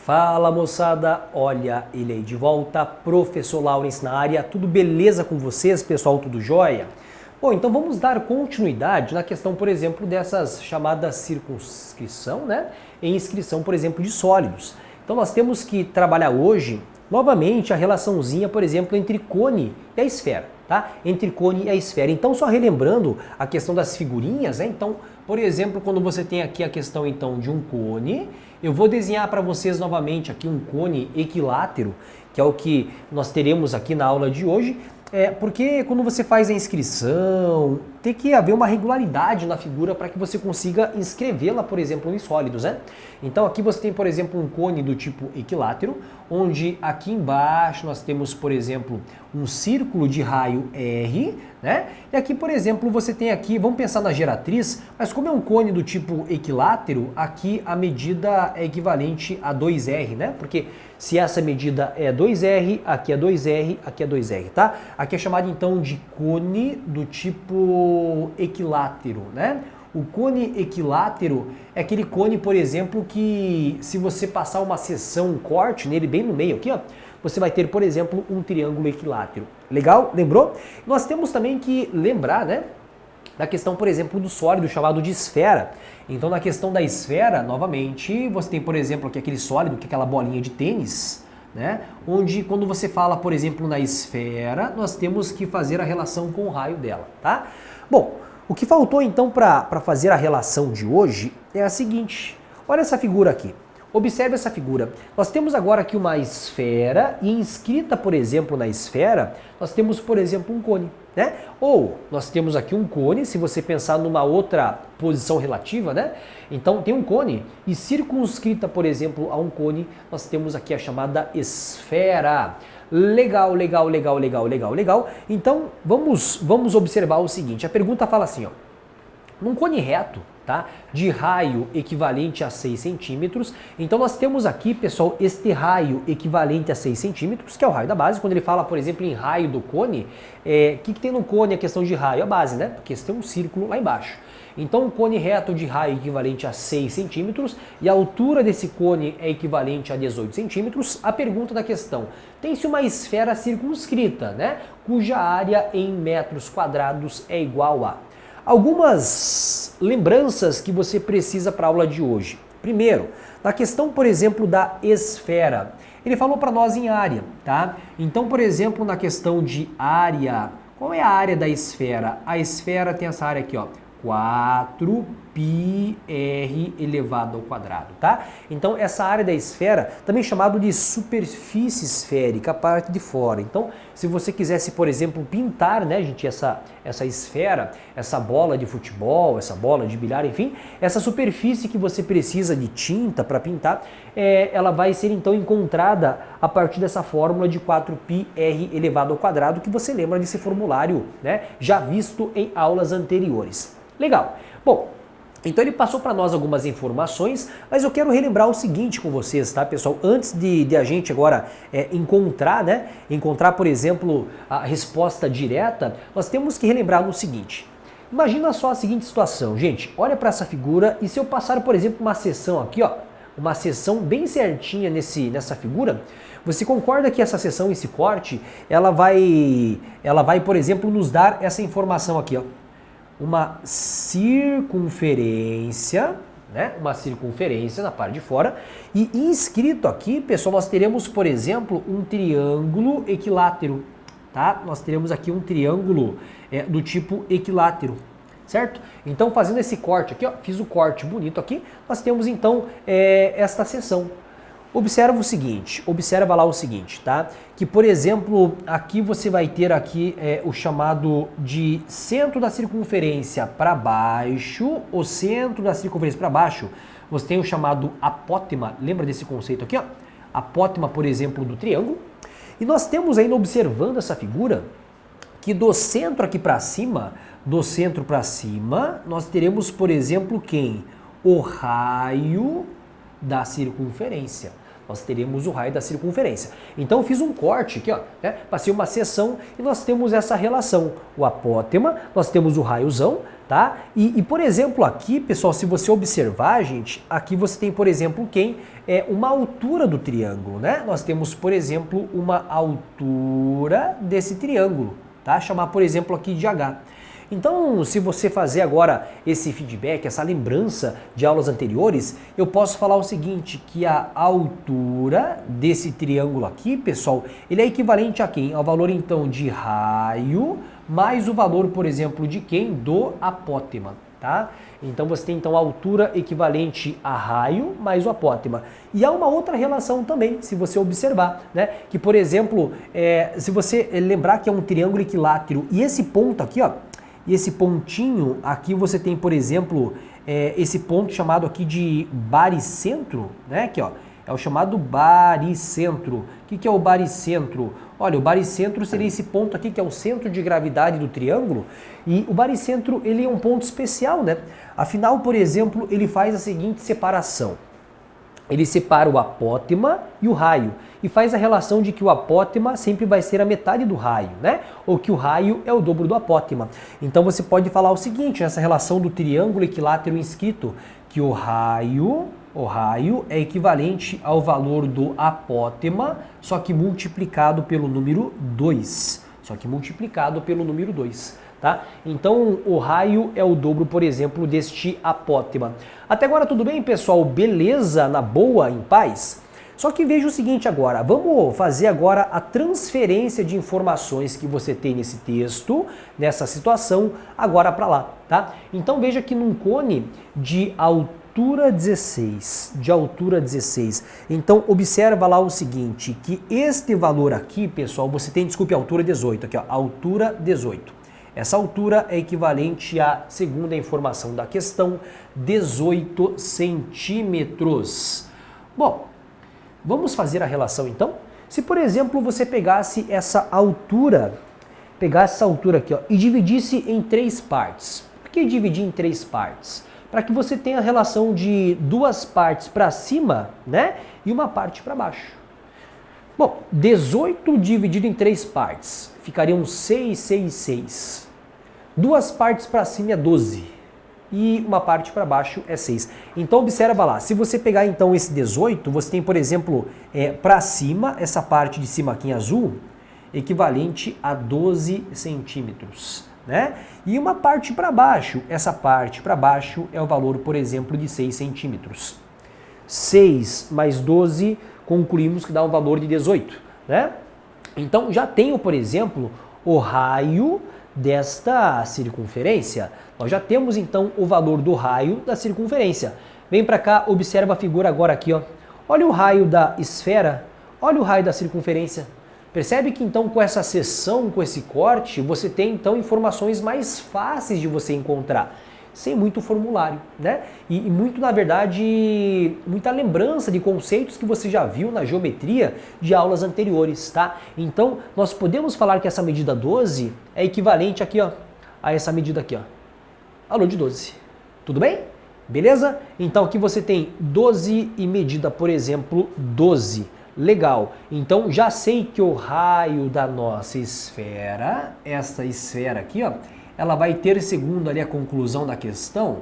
Fala moçada, olha ele aí de volta, professor Laurence na área, tudo beleza com vocês, pessoal, tudo jóia? Bom, então vamos dar continuidade na questão, por exemplo, dessas chamadas circunscrição, né? Em inscrição, por exemplo, de sólidos. Então nós temos que trabalhar hoje, novamente, a relaçãozinha, por exemplo, entre cone e a esfera, tá? Entre cone e a esfera. Então, só relembrando a questão das figurinhas, né? Então, por exemplo, quando você tem aqui a questão, então, de um cone, eu vou desenhar para vocês novamente aqui um cone equilátero, que é o que nós teremos aqui na aula de hoje. Porque quando você faz a inscrição, tem que haver uma regularidade na figura para que você consiga inscrevê-la, por exemplo, em sólidos, né? Então aqui você tem, por exemplo, um cone do tipo equilátero, onde aqui embaixo nós temos, por exemplo, um círculo de raio R, né? E aqui, por exemplo, você tem aqui, vamos pensar na geratriz, mas como é um cone do tipo equilátero, aqui a medida é equivalente a 2R, né? Porque se essa medida é 2R, aqui é 2R, aqui é 2R, tá? Aqui é chamado então de cone do tipo equilátero, né? O cone equilátero é aquele cone, por exemplo, que se você passar uma seção, um corte nele bem no meio aqui, ó, você vai ter, por exemplo, um triângulo equilátero. Legal? Lembrou? Nós temos também que lembrar, né, da questão, por exemplo, do sólido chamado de esfera. Então, na questão da esfera, novamente, você tem, por exemplo, aqui aquele sólido, que é aquela bolinha de tênis, né? Onde, quando você fala, por exemplo, na esfera, nós temos que fazer a relação com o raio dela, tá? Bom, o que faltou, então, para fazer a relação de hoje é a seguinte. Olha essa figura aqui. Observe essa figura. Nós temos agora aqui uma esfera e inscrita, por exemplo, na esfera, nós temos, por exemplo, um cone, né? Ou nós temos aqui um cone, se você pensar numa outra posição relativa, né? Então tem um cone e circunscrita, por exemplo, a um cone, nós temos aqui a chamada esfera. Legal, legal, legal, legal, legal, legal. Então vamos observar o seguinte. A pergunta fala assim, ó. Num cone reto, tá? De raio equivalente a 6 centímetros. Então nós temos aqui, pessoal, este raio equivalente a 6 centímetros, que é o raio da base. Quando ele fala, por exemplo, em raio do cone, o que tem no cone a questão de raio? A base, né? Porque você tem um círculo lá embaixo. Então um cone reto de raio equivalente a 6 centímetros e a altura desse cone é equivalente a 18 centímetros. A pergunta da questão, tem-se uma esfera circunscrita, né? Cuja área em metros quadrados é igual a... Algumas lembranças que você precisa para a aula de hoje. Primeiro, na questão, por exemplo, da esfera. Ele falou para nós em área, tá? Então, por exemplo, na questão de área, qual é a área da esfera? A esfera tem essa área aqui, ó, 4πr elevado ao quadrado, tá? Então, essa área da esfera, também chamado de superfície esférica, a parte de fora. Então, se você quisesse, por exemplo, pintar, né, gente, essa esfera, essa bola de futebol, essa bola de bilhar, enfim, essa superfície que você precisa de tinta para pintar, ela vai ser, então, encontrada a partir dessa fórmula de 4πr elevado ao quadrado, que você lembra desse formulário, né, já visto em aulas anteriores. Legal. Bom, então ele passou para nós algumas informações, mas eu quero relembrar o seguinte com vocês, tá, pessoal? Antes de a gente agora encontrar, né? Encontrar, por exemplo, a resposta direta, nós temos que relembrar no seguinte. Imagina só a seguinte situação, gente. Olha para essa figura e se eu passar, por exemplo, uma seção aqui, ó, uma seção bem certinha nessa figura, você concorda que essa seção, esse corte, ela vai, por exemplo, nos dar essa informação aqui, ó. Uma circunferência, né? Uma circunferência na parte de fora. E inscrito aqui, pessoal, nós teremos, por exemplo, um triângulo equilátero, tá? Nós teremos aqui um triângulo do tipo equilátero, certo? Então, fazendo esse corte aqui, ó, fiz o corte bonito aqui, nós temos então esta seção. Observa lá o seguinte, tá? Que, por exemplo, aqui você vai ter aqui o chamado de centro da circunferência para baixo, o centro da circunferência para baixo, você tem o chamado apótema, lembra desse conceito aqui, ó? Apótema, por exemplo, do triângulo. E nós temos ainda, observando essa figura, que do centro aqui para cima, nós teremos, por exemplo, quem? O raio da circunferência. nós teremos o raio da circunferência. Então eu fiz um corte aqui, ó, né? Passei uma seção e nós temos essa relação. O apótema, nós temos o raiozão, tá? E por exemplo aqui, pessoal, se você observar, gente, aqui você tem, por exemplo, uma altura do triângulo, né? Nós temos, por exemplo, uma altura desse triângulo, tá? Chamar, por exemplo, aqui de H. Então, se você fazer agora esse feedback, essa lembrança de aulas anteriores, eu posso falar o seguinte, que a altura desse triângulo aqui, pessoal, ele é equivalente a quem? Ao valor, então, de raio, mais o valor, por exemplo, de quem? Do apótema, tá? Então, você tem, então, a altura equivalente a raio mais o apótema. E há uma outra relação também, se você observar, né? Que, por exemplo, se você lembrar que é um triângulo equilátero e esse ponto aqui, ó, e esse pontinho aqui você tem, por exemplo, esse ponto chamado aqui de baricentro, né? Aqui, ó, é o chamado baricentro. O que é o baricentro? Olha, o baricentro seria esse ponto aqui que é o centro de gravidade do triângulo. E o baricentro, ele é um ponto especial, né? Afinal, por exemplo, ele faz a seguinte separação. Ele separa o apótema e o raio. E faz a relação de que o apótema sempre vai ser a metade do raio, né? Ou que o raio é o dobro do apótema. Então você pode falar o seguinte, nessa relação do triângulo equilátero inscrito, que o raio é equivalente ao valor do apótema, só que multiplicado pelo número 2. Tá? Então o raio é o dobro, por exemplo, deste apótema. Até agora tudo bem, pessoal? Beleza? Na boa? Em paz? Só que veja o seguinte agora, vamos fazer agora a transferência de informações que você tem nesse texto, nessa situação, agora para lá, tá? Então veja que num cone de altura 16, então observa lá o seguinte, que este valor aqui, pessoal, você tem, desculpe, altura 18, aqui ó, altura 18. Essa altura é equivalente à, segundo a informação da questão, 18 centímetros. Bom, vamos fazer a relação então? Se, por exemplo, você pegasse essa altura aqui ó, e dividisse em 3 partes. Por que dividir em 3 partes? Para que você tenha a relação de 2 partes para cima, né? E uma parte para baixo. Bom, 18 dividido em 3 partes, ficariam 6, 6, 6. 2 partes para cima é 12 e uma parte para baixo é 6. Então observa lá, se você pegar então esse 18, você tem, por exemplo, para cima, essa parte de cima aqui em azul, equivalente a 12 centímetros, né? E uma parte para baixo, essa parte para baixo é o valor, por exemplo, de 6 centímetros. 6 mais 12, concluímos que dá um valor de 18, né? Então já tenho, por exemplo, o raio desta circunferência. Nós já temos então o valor do raio da circunferência. Vem para cá, observa a figura agora aqui, ó. Olha o raio da esfera, olha o raio da circunferência. Percebe que então com essa seção, com esse corte, você tem então informações mais fáceis de você encontrar, sem muito formulário, né? E muito, na verdade, muita lembrança de conceitos que você já viu na geometria de aulas anteriores, tá? Então, nós podemos falar que essa medida 12 é equivalente aqui, ó, a essa medida aqui, ó, valor de 12. Tudo bem? Beleza? Então, aqui você tem 12 e medida, por exemplo, 12. Legal. Então, já sei que o raio da nossa esfera, essa esfera aqui, ó, ela vai ter, segundo ali a conclusão da questão,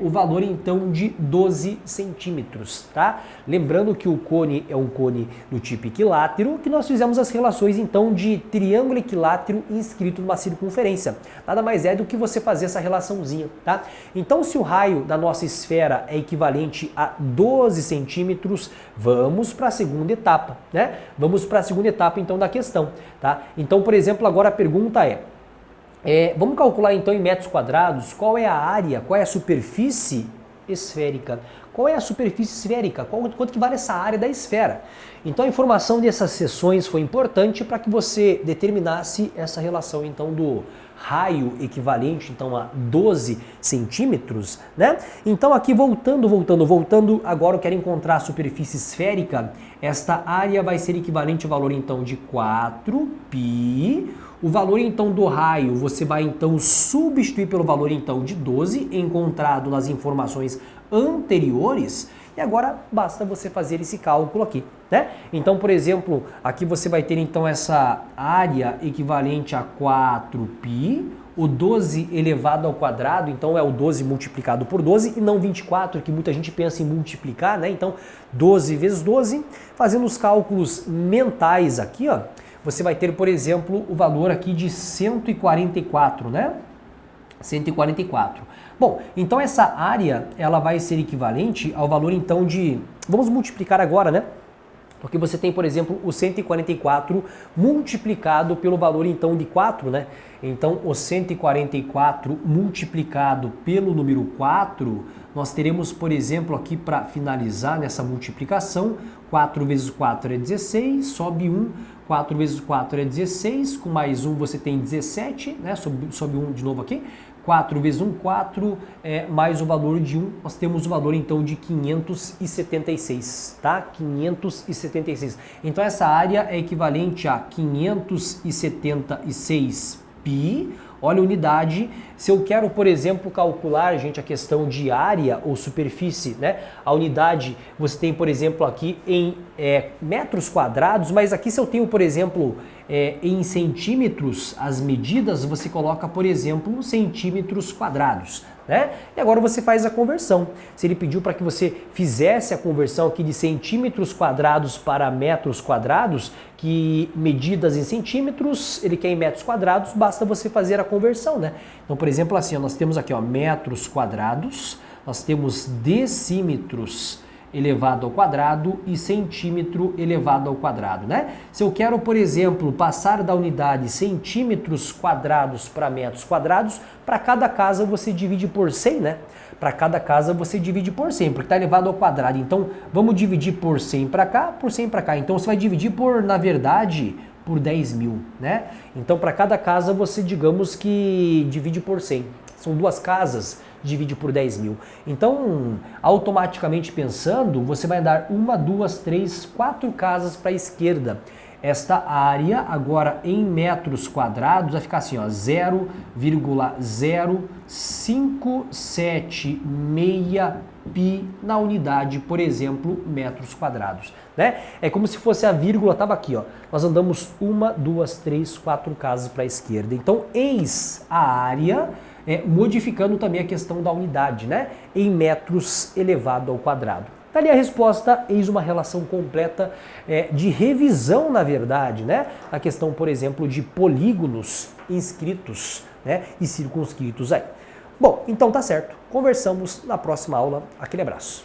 o valor então de 12 centímetros, tá? Lembrando que o cone é um cone do tipo equilátero, que nós fizemos as relações então de triângulo equilátero inscrito numa circunferência. Nada mais é do que você fazer essa relaçãozinha, tá? Então, se o raio da nossa esfera é equivalente a 12 centímetros, vamos para a segunda etapa, né? Vamos para a segunda etapa então da questão, tá? Então, por exemplo, agora a pergunta vamos calcular então em metros quadrados qual é a área, qual é a superfície esférica. Qual é a superfície esférica? Quanto que vale essa área da esfera? Então a informação dessas seções foi importante para que você determinasse essa relação então do raio equivalente então a 12 centímetros, né? Então aqui voltando, agora eu quero encontrar a superfície esférica. Esta área vai ser equivalente ao valor então de 4π O valor então do raio, você vai então substituir pelo valor então de 12, encontrado nas informações anteriores, e agora basta você fazer esse cálculo aqui, né? Então, por exemplo, aqui você vai ter então essa área equivalente a 4π, o 12 elevado ao quadrado, então é o 12 multiplicado por 12 e não 24, que muita gente pensa em multiplicar, né? Então, 12 vezes 12, fazendo os cálculos mentais aqui, ó, você vai ter, por exemplo, o valor aqui de 144, né? 144. Bom, então essa área, ela vai ser equivalente ao valor então de... Vamos multiplicar agora, né? Porque você tem, por exemplo, o 144 multiplicado pelo valor então de 4, né? Então, o 144 multiplicado pelo número 4, nós teremos, por exemplo, aqui para finalizar nessa multiplicação, 4 vezes 4 é 16, sobe 1, 4 vezes 4 é 16, com mais 1 você tem 17, né? Sobe 1 de novo aqui. 4 vezes 1, 4, mais o valor de 1, nós temos o valor então de 576, tá? 576. Então essa área é equivalente a 576π, olha a unidade. Se eu quero, por exemplo, calcular, gente, a questão de área ou superfície, né? A unidade você tem, por exemplo, aqui em metros quadrados, mas aqui se eu tenho, por exemplo, em centímetros, as medidas, você coloca, por exemplo, centímetros quadrados, né? E agora você faz a conversão. Se ele pediu para que você fizesse a conversão aqui de centímetros quadrados para metros quadrados, que medidas em centímetros, ele quer em metros quadrados, basta você fazer a conversão, né? Então, por exemplo, assim, ó, nós temos aqui, ó, metros quadrados, nós temos decímetros elevado ao quadrado e centímetro elevado ao quadrado, né? Se eu quero, por exemplo, passar da unidade centímetros quadrados para metros quadrados, para cada casa você divide por 100, né? Para cada casa você divide por 100, porque está elevado ao quadrado. Então, vamos dividir por 100 para cá, por 100 para cá. Então, você vai dividir por, na verdade, por 10 mil, né? Então, para cada casa você, digamos que divide por 100. São duas casas, divide por 10 mil. Então, automaticamente pensando, você vai dar 1, 2, 3, 4 casas para a esquerda. Esta área, agora em metros quadrados, vai ficar assim, ó, 0,0576π na unidade, por exemplo, metros quadrados, né? É como se fosse a vírgula, estava aqui, ó. Nós andamos 1, 2, 3, 4 casas para a esquerda. Então, eis a área, modificando também a questão da unidade, né? Em metros elevado ao quadrado. Tá ali a resposta, eis uma relação completa de revisão, na verdade, né? A questão, por exemplo, de polígonos inscritos, né? E circunscritos aí. Bom, então tá certo. Conversamos na próxima aula. Aquele abraço.